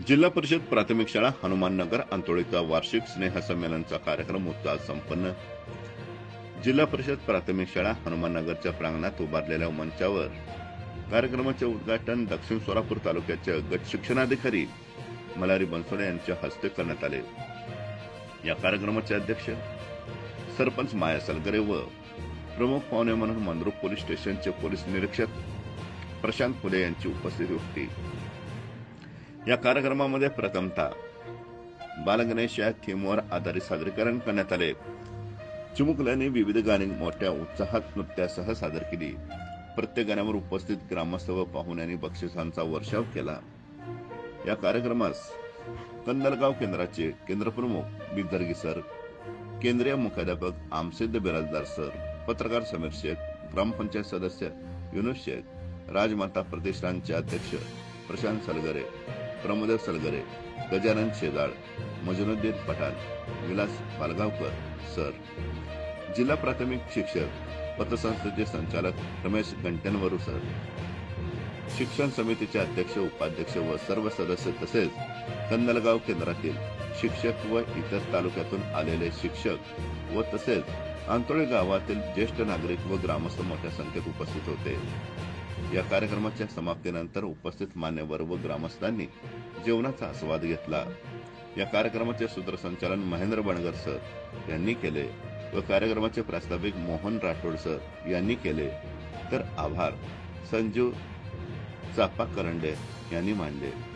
जिल्हा परिषद प्राथमिक शाळा हनुमाननगर अंतोळीचा वार्षिक स्नेहसंमेलनचा कार्यक्रम उत्साहात संपन्न. जिल्हा परिषद प्राथमिक शाळा हनुमाननगरच्या प्रांगणात उभारलेल्या मंचावर कार्यक्रमाचे उद्घाटन दक्षिण सोलापूर तालुक्याचे गट शिक्षणाधिकारी मलारी बनसोडे यांच्या हस्ते करण्यात आले. या कार्यक्रमाचे अध्यक्ष सरपंच माया सलगरे व प्रमुख पाहुणे म्हणून मंद्रुप पोलीस स्टेशनचे पोलीस निरीक्षक प्रशांत फुले यांची उपस्थिती होती. या कार्यक्रमामध्ये प्रथमतः बालगणेश या थीमवर आधारित सादरीकरण करण्यात आले. चिमुकल्यांनी विविध गाणी मोठ्या उत्साहात नृत्यासह सादर केली. प्रत्येक गाण्यावर उपस्थित ग्रामस्थ व पाहुण्यांनी बक्षिसांचा वर्षाव केला. या कार्यक्रमास कंदलगाव केंद्राचे केंद्रप्रमुख बिदर्गी सर, केंद्रीय मुख्याध्यापक आमसिद्ध बिराजदार सर, पत्रकार समीर शेख, ग्रामपंचायत सदस्य युनुस शेख, राजमाता प्रतिष्ठानचे अध्यक्ष प्रशांत सलगरे, प्रमोद सलगरे, गजानन शेजाळ, मजनुद्दीन पठाण, विलास पालगावकर सर, जिल्हा प्राथमिक शिक्षक पतसंस्थेचे संचालक रमेश गंटनवरू सर, शिक्षण समितीचे अध्यक्ष उपाध्यक्ष व सर्व सदस्य तसेच कंदलगाव केंद्रातील शिक्षक व इतर तालुक्यातून आलेले शिक्षक व तसेच अंतोळी गावातील ज्येष्ठ नागरिक व ग्रामस्थ मोठ्या संख्येत उपस्थित होते. या कार्यक्रमाच्या समाप्तीनंतर उपस्थित मान्यवर व ग्रामस्थांनी जेवणाचा आस्वाद घेतला. या कार्यक्रमाचे सूत्रसंचालन महेंद्र बणगर सर यांनी केले व कार्यक्रमाचे प्रास्ताविक मोहन राठोड सर यांनी केले, तर आभार संजू चापा करंडे यांनी मानले.